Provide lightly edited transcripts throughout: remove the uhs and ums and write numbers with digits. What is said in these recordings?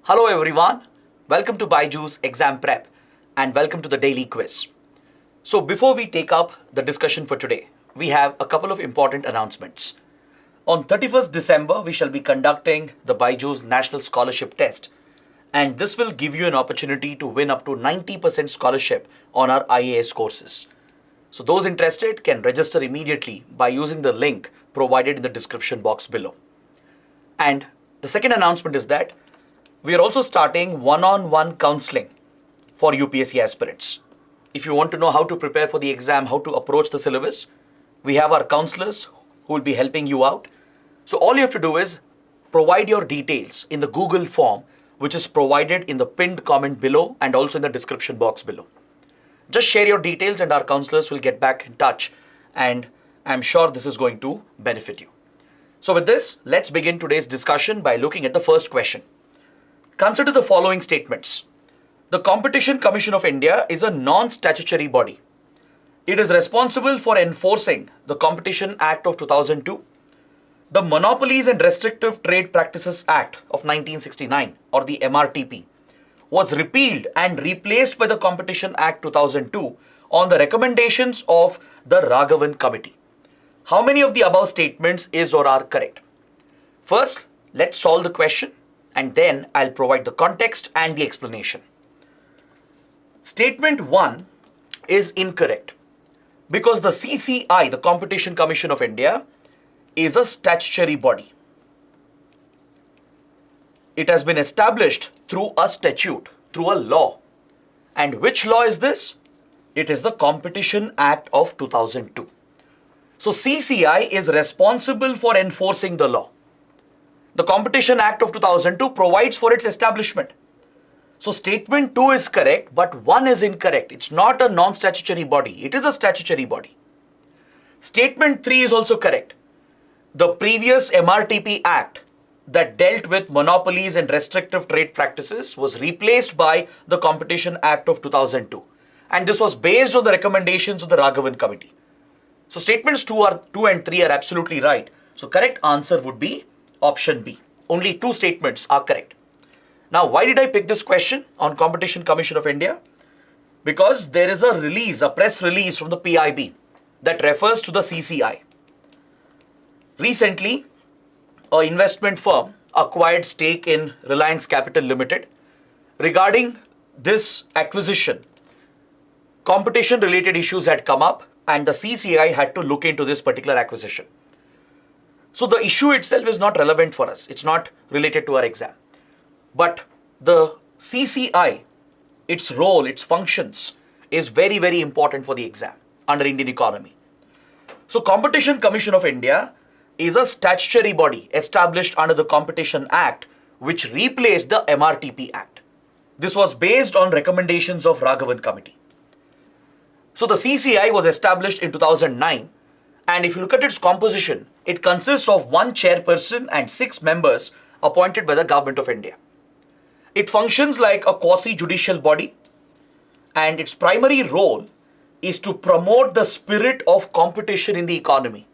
Hello everyone, welcome to BYJU'S Exam Prep and welcome to the daily quiz. So before we take up the discussion for today, we have a couple of important announcements. On 31st December, we shall be conducting the BYJU'S National Scholarship Test, and this will give you an opportunity to win up to 90% scholarship on our IAS courses. So those interested can register immediately by using the link provided in the description box below. And the second announcement is that we are also starting one-on-one counseling for UPSC aspirants. If you want to know how to prepare for the exam, how to approach the syllabus, we have our counselors who will be helping you out. So all you have to do is provide your details in the Google form, which is provided in the pinned comment below and also in the description box below. Just share your details and our counselors will get back in touch, and I'm sure this is going to benefit you. So with this, let's begin today's discussion by looking at the first question. Consider the following statements. The Competition Commission of India is a non-statutory body. It is responsible for enforcing the Competition Act of 2002, the Monopolies and Restrictive Trade Practices Act of 1969 or the MRTP was repealed and replaced by the Competition Act 2002 on the recommendations of the Raghavan Committee. How many of the above statements is or are correct? First, let's solve the question and then I'll provide the context and the explanation. Statement 1 is incorrect because the CCI, the Competition Commission of India, is a statutory body. It has been established through a statute, through a law. And which law is this? It is the Competition Act of 2002. So CCI is responsible for enforcing the law. The Competition Act of 2002 provides for its establishment. So statement 2 is correct, but 1 is incorrect. It's not a non-statutory body. It is a statutory body. Statement 3 is also correct. The previous MRTP Act that dealt with monopolies and restrictive trade practices was replaced by the Competition Act of 2002. And this was based on the recommendations of the Raghavan Committee. So statements 2 and 3 are absolutely right. So correct answer would be option B. Only 2 statements are correct. Now, why did I pick this question on Competition Commission of India? Because there is a press release from the PIB that refers to the CCI. Recently, an investment firm acquired stake in Reliance Capital Limited. Regarding this acquisition, competition-related issues had come up and the CCI had to look into this particular acquisition. So the issue itself is not relevant for us. It's not related to our exam. But the CCI, its role, its functions is very, very important for the exam under Indian economy. So Competition Commission of India is a statutory body established under the Competition Act, which replaced the MRTP Act. This was based on recommendations of Raghavan Committee. So the CCI was established in 2009, and if you look at its composition, it consists of 1 chairperson and 6 members appointed by the Government of India. It functions like a quasi-judicial body, and its primary role is to promote the spirit of competition in the economy.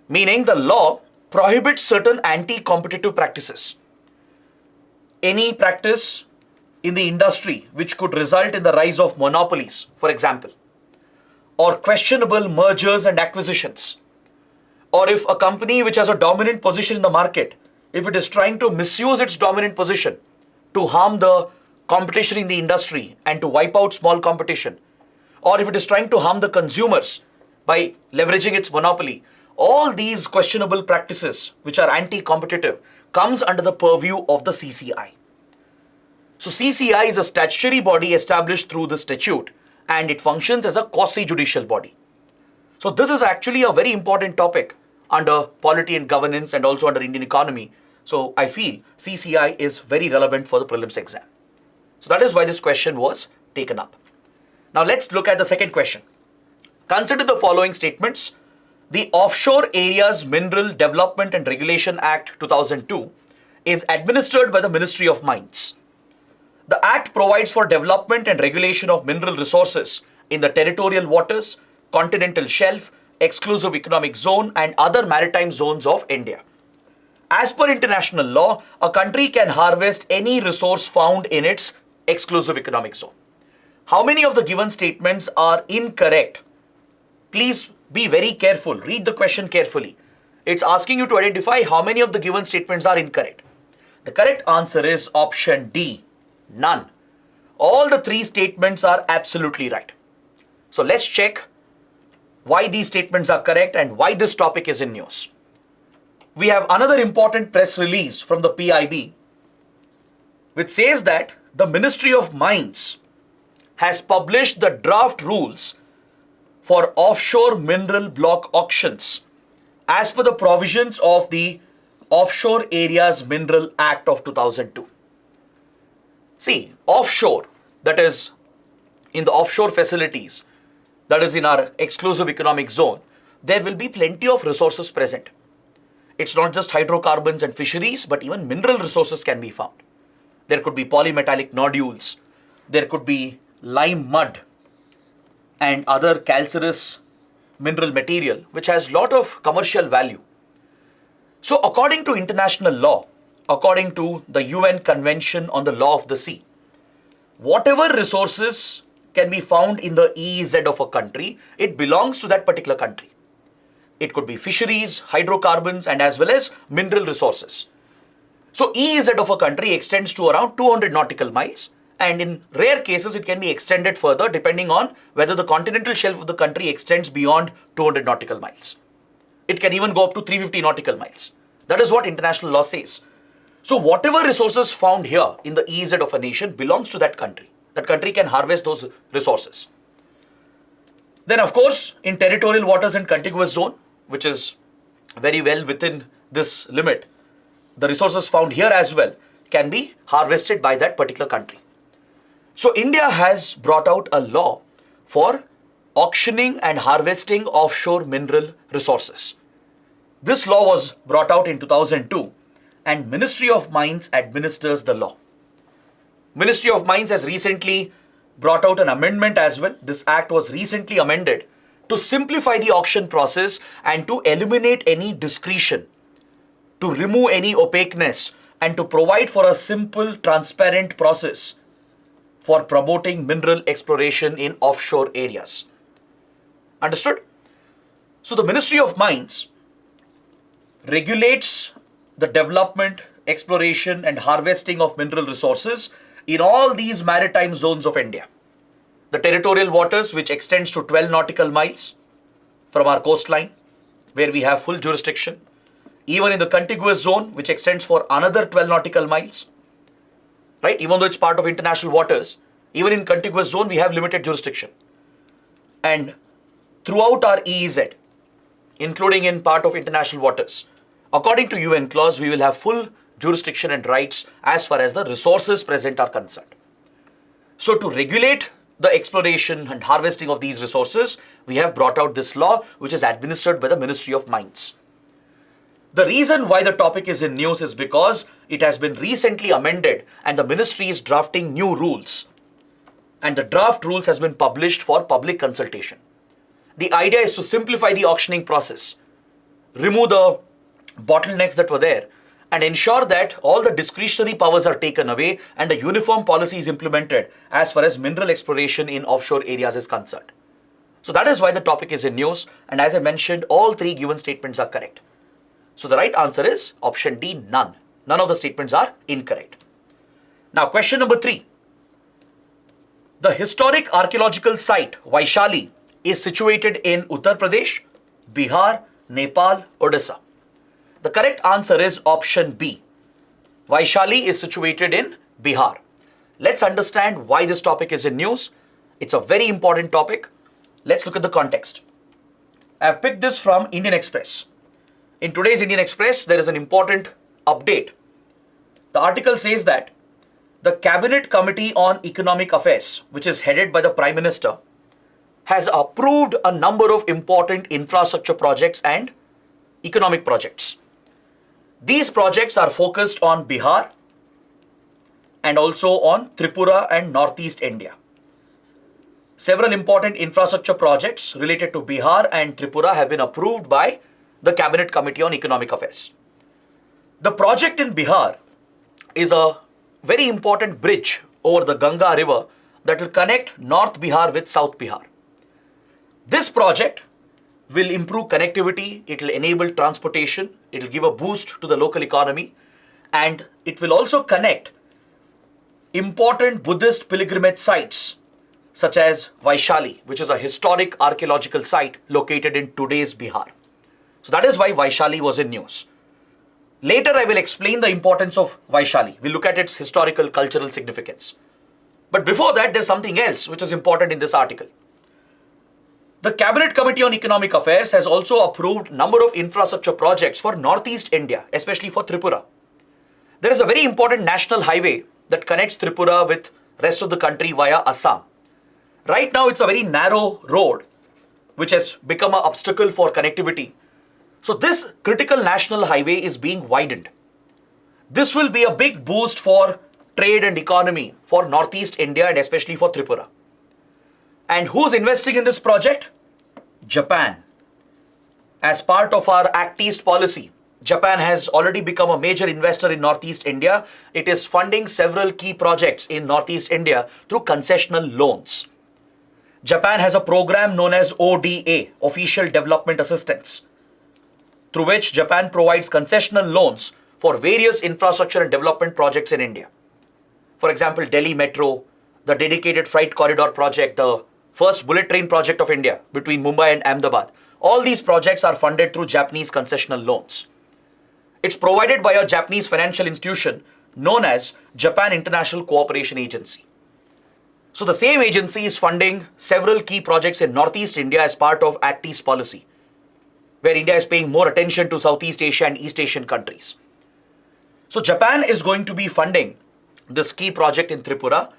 Meaning the law prohibits certain anti-competitive practices. Any practice in the industry which could result in the rise of monopolies, for example, or questionable mergers and acquisitions, or if a company which has a dominant position in the market, if it is trying to misuse its dominant position to harm the competition in the industry and to wipe out small competition, or if it is trying to harm the consumers by leveraging its monopoly, all these questionable practices which are anti-competitive comes under the purview of the CCI. So CCI is a statutory body established through the statute and it functions as a quasi-judicial body. So this is actually a very important topic under polity and governance and also under Indian economy. So I feel CCI is very relevant for the prelims exam. So that is why this question was taken up. Now let's look at the second question. Consider the following statements. The Offshore Areas Mineral Development and Regulation Act 2002 is administered by the Ministry of Mines. The Act provides for development and regulation of mineral resources in the territorial waters, continental shelf, exclusive economic zone, and other maritime zones of India. As per international law, a country can harvest any resource found in its exclusive economic zone. How many of the given statements are incorrect? Please be very careful. Read the question carefully. It's asking you to identify how many of the given statements are incorrect. The correct answer is option D, none. All the three statements are absolutely right. So let's check why these statements are correct and why this topic is in news. We have another important press release from the PIB which says that the Ministry of Mines has published the draft rules for offshore mineral block auctions as per the provisions of the Offshore Areas Mineral Act of 2002. See, offshore, that is in the offshore facilities, that is in our exclusive economic zone, there will be plenty of resources present. It's not just hydrocarbons and fisheries, but even mineral resources can be found. There could be polymetallic nodules, there could be lime mud and other calcareous mineral material which has lot of commercial value. So according to international law, according to the UN Convention on the Law of the Sea, whatever resources can be found in the EEZ of a country, it belongs to that particular country. It could be fisheries, hydrocarbons, and as well as mineral resources. So EEZ of a country extends to around 200 nautical miles, and in rare cases it can be extended further depending on whether the continental shelf of the country extends beyond 200 nautical miles. It can even go up to 350 nautical miles. That is what international law says. So whatever resources found here in the EEZ of a nation belongs to that country. That country can harvest those resources. Then of course, in territorial waters and contiguous zone, which is very well within this limit, the resources found here as well can be harvested by that particular country. So India has brought out a law for auctioning and harvesting offshore mineral resources. This law was brought out in 2002 and Ministry of Mines administers the law. Ministry of Mines has recently brought out an amendment as well. This act was recently amended to simplify the auction process and to eliminate any discretion, to remove any opaqueness and to provide for a simple, transparent process for promoting mineral exploration in offshore areas. Understood? So the Ministry of Mines regulates the development, exploration and harvesting of mineral resources in all these maritime zones of India. The territorial waters, which extends to 12 nautical miles from our coastline, where we have full jurisdiction. Even in the contiguous zone, which extends for another 12 nautical miles, right? Even though it's part of international waters, even in contiguous zone, we have limited jurisdiction. And throughout our EEZ, including in part of international waters, according to UN clause, we will have full jurisdiction and rights as far as the resources present are concerned. So to regulate the exploration and harvesting of these resources, we have brought out this law which is administered by the Ministry of Mines. The reason why the topic is in news is because it has been recently amended and the ministry is drafting new rules. And the draft rules has been published for public consultation. The idea is to simplify the auctioning process, remove the bottlenecks that were there, and ensure that all the discretionary powers are taken away and a uniform policy is implemented as far as mineral exploration in offshore areas is concerned. So that is why the topic is in news, and as I mentioned, all three given statements are correct. So the right answer is option D, none. None of the statements are incorrect. Now question number 3. The historic archaeological site Vaishali is situated in Uttar Pradesh, Bihar, Nepal, Odisha. The correct answer is option B. Vaishali is situated in Bihar. Let's understand why this topic is in news. It's a very important topic. Let's look at the context. I've picked this from Indian Express. In today's Indian Express, there is an important update. The article says that the Cabinet Committee on Economic Affairs, which is headed by the Prime Minister, has approved a number of important infrastructure projects and economic projects. These projects are focused on Bihar and also on Tripura and Northeast India. Several important infrastructure projects related to Bihar and Tripura have been approved by the Cabinet Committee on Economic Affairs. The project in Bihar is a very important bridge over the Ganga river that will connect North Bihar with South Bihar. This project will improve connectivity, it will enable transportation, it will give a boost to the local economy, and it will also connect important Buddhist pilgrimage sites such as Vaishali, which is a historic archaeological site located in today's Bihar. So that is why Vaishali was in news. Later I will explain the importance of Vaishali. We'll look at its historical cultural significance. But before that, there's something else which is important in this article. The Cabinet Committee on Economic Affairs has also approved a number of infrastructure projects for Northeast India, especially for Tripura. There is a very important national highway that connects Tripura with rest of the country via Assam. Right now, it's a very narrow road which has become an obstacle for connectivity. So this critical national highway is being widened. This will be a big boost for trade and economy for Northeast India and especially for Tripura. And who's investing in this project? Japan. As part of our Act East policy, Japan has already become a major investor in Northeast India. It is funding several key projects in Northeast India through concessional loans. Japan has a program known as ODA, Official Development Assistance, through which Japan provides concessional loans for various infrastructure and development projects in India. For example, Delhi Metro, the dedicated freight corridor project, the first bullet train project of India between Mumbai and Ahmedabad. All these projects are funded through Japanese concessional loans. It's provided by a Japanese financial institution known as Japan International Cooperation Agency. So the same agency is funding several key projects in Northeast India as part of Act East policy, where India is paying more attention to Southeast Asia and East Asian countries. So Japan is going to be funding this key project in Tripura,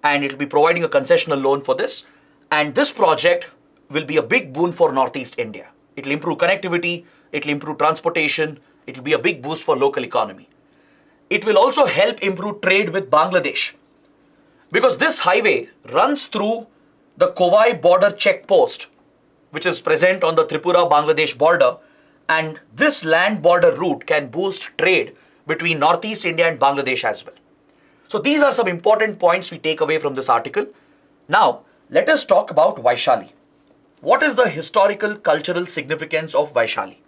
and it will be providing a concessional loan for this. And this project will be a big boon for Northeast India. It will improve connectivity, it will improve transportation, it will be a big boost for local economy. It will also help improve trade with Bangladesh, because this highway runs through the Kovai border checkpost, which is present on the Tripura-Bangladesh border, and this land border route can boost trade between Northeast India and Bangladesh as well. So these are some important points we take away from this article. Now, let us talk about Vaishali. What is the historical cultural significance of Vaishali?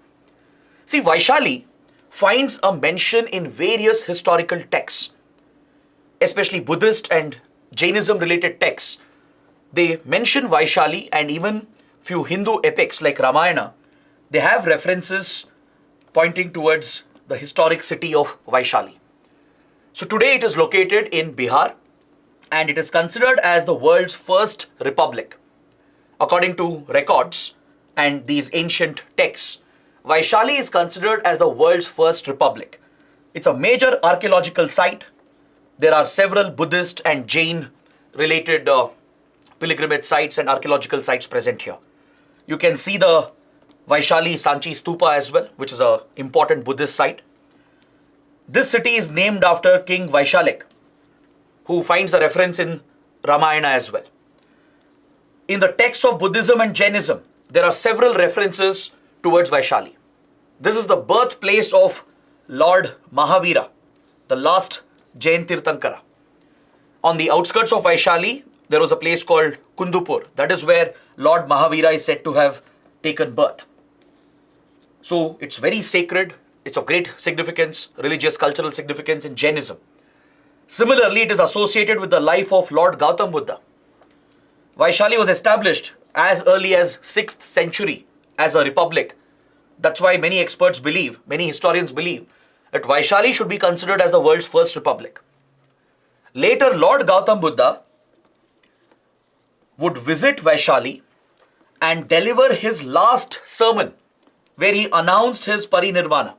See, Vaishali finds a mention in various historical texts, especially Buddhist and Jainism related texts. They mention Vaishali, and even few Hindu epics like Ramayana, they have references pointing towards the historic city of Vaishali. So today it is located in Bihar, and it is considered as the world's first republic. According to records and these ancient texts, Vaishali is considered as the world's first republic. It's a major archaeological site. There are several Buddhist and Jain related pilgrimage sites and archaeological sites present here. You can see the Vaishali Sanchi Stupa as well, which is an important Buddhist site. This city is named after King Vaishalik, who finds a reference in Ramayana as well. In the texts of Buddhism and Jainism, there are several references towards Vaishali. This is the birthplace of Lord Mahavira, the last Jain Tirthankara. On the outskirts of Vaishali, there was a place called Kundupur. That is where Lord Mahavira is said to have taken birth. So it's very sacred. It's of great significance, religious, cultural significance in Jainism. Similarly, it is associated with the life of Lord Gautam Buddha. Vaishali was established as early as 6th century as a republic. That's why many experts believe, many historians believe, that Vaishali should be considered as the world's first republic. Later, Lord Gautam Buddha would visit Vaishali and deliver his last sermon, where he announced his parinirvana.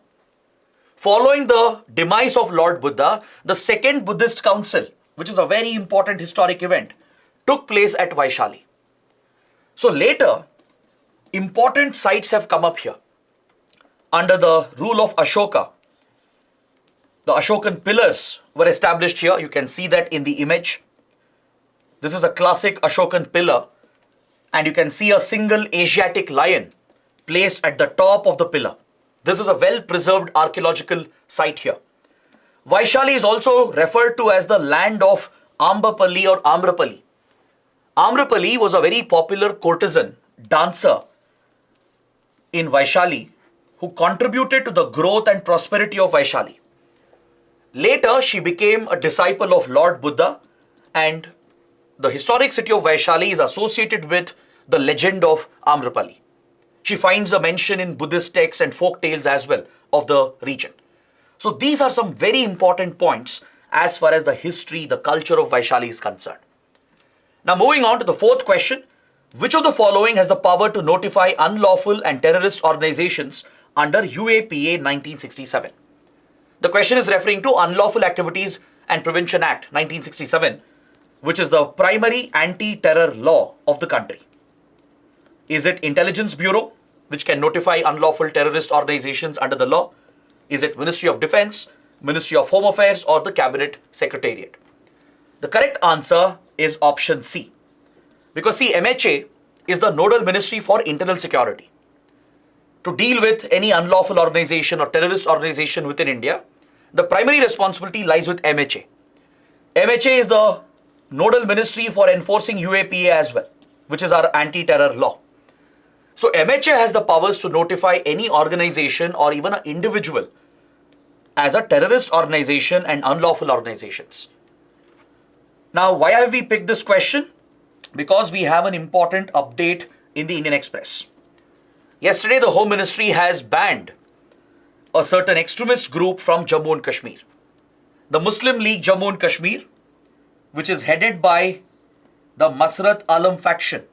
Following the demise of Lord Buddha, the Second Buddhist Council, which is a very important historic event, took place at Vaishali. So later, important sites have come up here. Under the rule of Ashoka, the Ashokan pillars were established here. You can see that in the image. This is a classic Ashokan pillar, and you can see a single Asiatic lion placed at the top of the pillar. This is a well-preserved archaeological site here. Vaishali is also referred to as the land of Ambapalli or Amrapalli. Amrapalli was a very popular courtesan, dancer in Vaishali who contributed to the growth and prosperity of Vaishali. Later, she became a disciple of Lord Buddha, and the historic city of Vaishali is associated with the legend of Amrapalli. She finds a mention in Buddhist texts and folk tales as well of the region. So these are some very important points as far as the history, the culture of Vaishali is concerned. Now moving on to the fourth question, which of the following has the power to notify unlawful and terrorist organizations under UAPA 1967? The question is referring to Unlawful Activities and Prevention Act 1967, which is the primary anti-terror law of the country. Is it Intelligence Bureau, which can notify unlawful terrorist organizations under the law? Is it Ministry of Defense, Ministry of Home Affairs, or the Cabinet Secretariat? The correct answer is option C. Because see, MHA is the nodal ministry for internal security. To deal with any unlawful organization or terrorist organization within India, the primary responsibility lies with MHA. MHA is the nodal ministry for enforcing UAPA as well, which is our anti-terror law. So MHA has the powers to notify any organization or even an individual as a terrorist organization and unlawful organizations. Now, why have we picked this question? Because we have an important update in the Indian Express. Yesterday, the Home Ministry has banned a certain extremist group from Jammu and Kashmir. The Muslim League Jammu and Kashmir, which is headed by the Masrat Alam faction.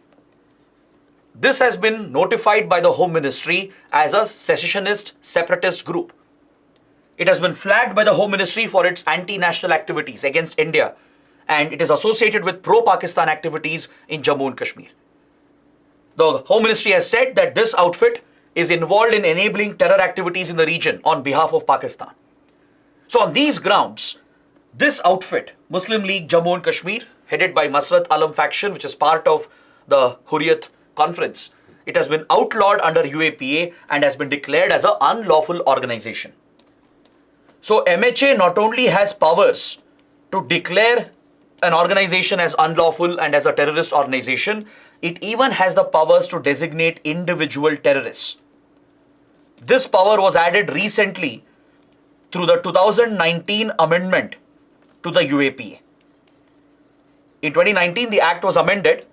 This has been notified by the Home Ministry as a secessionist separatist group. It has been flagged by the Home Ministry for its anti-national activities against India, and it is associated with pro-Pakistan activities in Jammu and Kashmir. The Home Ministry has said that this outfit is involved in enabling terror activities in the region on behalf of Pakistan. So on these grounds, this outfit, Muslim League Jammu and Kashmir, headed by Masrat Alam faction, which is part of the Hurriyat conference, it has been outlawed under UAPA and has been declared as an unlawful organization. So MHA not only has powers to declare an organization as unlawful and as a terrorist organization, it even has the powers to designate individual terrorists. This power was added recently through the 2019 amendment to the UAPA. In 2019, the act was amended,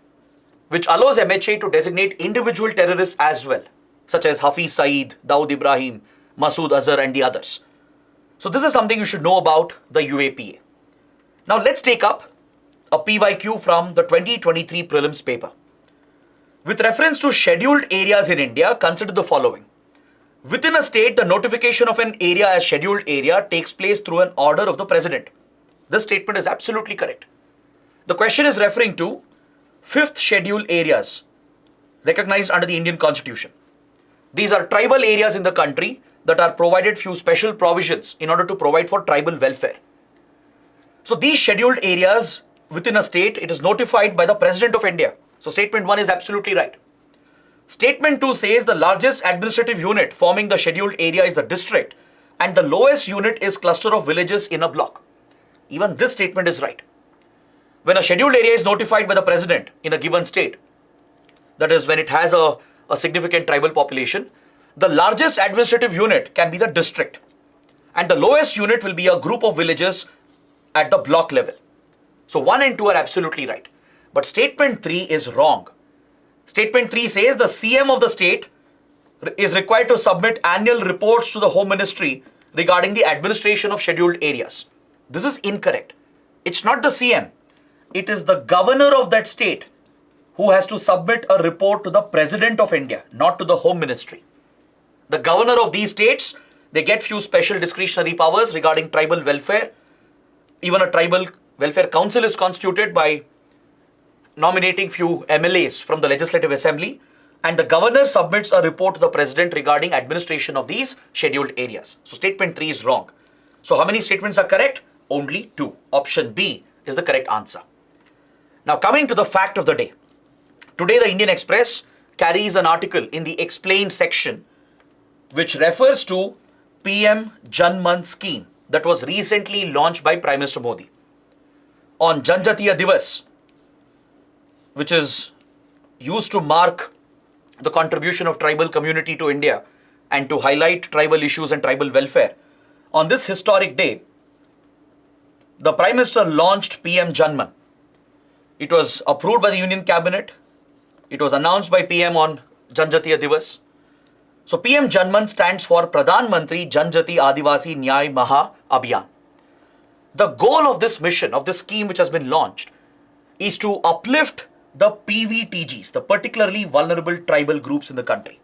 which allows MHA to designate individual terrorists as well, such as Hafiz Saeed, Dawood Ibrahim, Masood Azhar, and the others. So this is something you should know about the UAPA. Now let's take up a PYQ from the 2023 prelims paper. With reference to scheduled areas in India, consider the following. Within a state, the notification of an area as scheduled area takes place through an order of the president. This statement is absolutely correct. The question is referring to 5th schedule areas recognized under the Indian Constitution. These are tribal areas in the country that are provided few special provisions in order to provide for tribal welfare. So these scheduled areas within a state, it is notified by the President of India. So statement 1 is absolutely right. Statement 2 says the largest administrative unit forming the scheduled area is the district and the lowest unit is cluster of villages in a block. Even this statement is right. When a scheduled area is notified by the President in a given state, that is when it has a significant tribal population, the largest administrative unit can be the district and the lowest unit will be a group of villages at the block level. So 1 and 2 are absolutely right. But statement 3 is wrong. Statement 3 says the CM of the state is required to submit annual reports to the Home Ministry regarding the administration of scheduled areas. This is incorrect. It's not the CM. It is the governor of that state who has to submit a report to the President of India, not to the Home Ministry. The governor of these states, they get few special discretionary powers regarding tribal welfare. Even a tribal welfare council is constituted by nominating few MLAs from the Legislative Assembly, and the governor submits a report to the President regarding administration of these scheduled areas. So statement 3 is wrong. So how many statements are correct? Only 2. Option B is the correct answer. Now coming to the fact of the day. Today the Indian Express carries an article in the explained section which refers to PM Janman scheme that was recently launched by Prime Minister Modi. On Janjatiya Divas, which is used to mark the contribution of tribal community to India and to highlight tribal issues and tribal welfare, on this historic day, the Prime Minister launched PM Janman. It was approved by the Union Cabinet. It was announced by PM on Janjatiya Divas. So PM Janman stands for Pradhan Mantri Janjati Adivasi Nyay Maha Abhiyan. The goal of this mission, of this scheme which has been launched, is to uplift the PVTGs, the particularly vulnerable tribal groups in the country.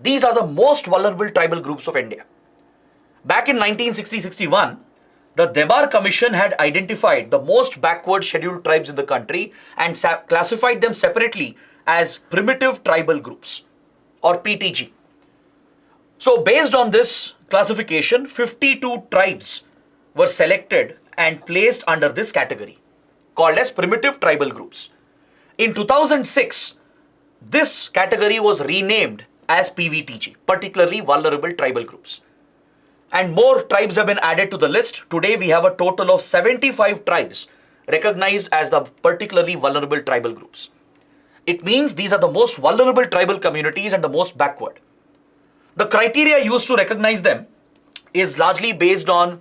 These are the most vulnerable tribal groups of India. Back in 1960-61, the Debar Commission had identified the most backward scheduled tribes in the country and classified them separately as primitive tribal groups, or PTG. So based on this classification, 52 tribes were selected and placed under this category, called as primitive tribal groups. In 2006, this category was renamed as PVTG, particularly vulnerable tribal groups. And more tribes have been added to the list. Today we have a total of 75 tribes recognized as the particularly vulnerable tribal groups. It means these are the most vulnerable tribal communities and the most backward. The criteria used to recognize them is largely based on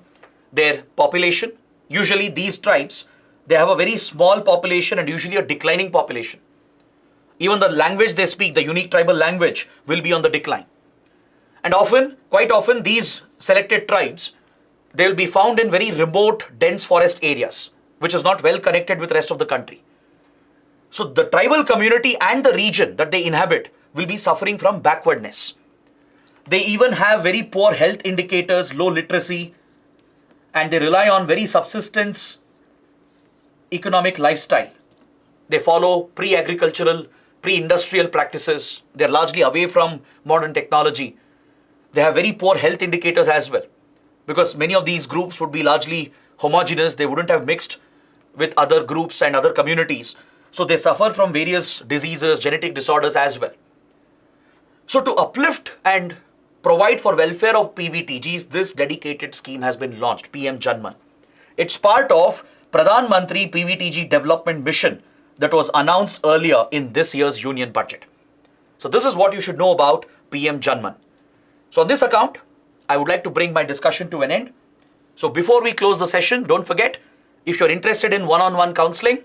their population. Usually these tribes, they have a very small population and usually a declining population. Even the language they speak, the unique tribal language, will be on the decline. And often, quite often, these selected tribes, they will be found in very remote, dense forest areas, which is not well connected with the rest of the country. So the tribal community and the region that they inhabit will be suffering from backwardness. They even have very poor health indicators, low literacy, and they rely on very subsistence economic lifestyle. They follow pre-agricultural, pre-industrial practices. They're largely away from modern technology. They have very poor health indicators as well, because many of these groups would be largely homogeneous. They wouldn't have mixed with other groups and other communities. So they suffer from various diseases, genetic disorders as well. So to uplift and provide for welfare of PVTGs, this dedicated scheme has been launched, PM Janman. It's part of Pradhan Mantri PVTG Development Mission that was announced earlier in this year's Union Budget. So this is what you should know about PM Janman. So on this account, I would like to bring my discussion to an end. So before we close the session, don't forget, if you're interested in one-on-one counseling,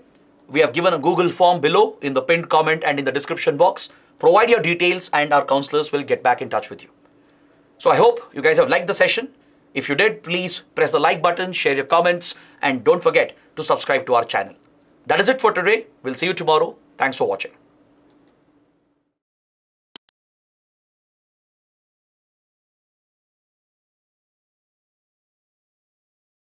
we have given a Google form below in the pinned comment and in the description box. Provide your details and our counselors will get back in touch with you. So I hope you guys have liked the session. If you did, please press the like button, share your comments, and don't forget to subscribe to our channel. That is it for today. We'll see you tomorrow. Thanks for watching.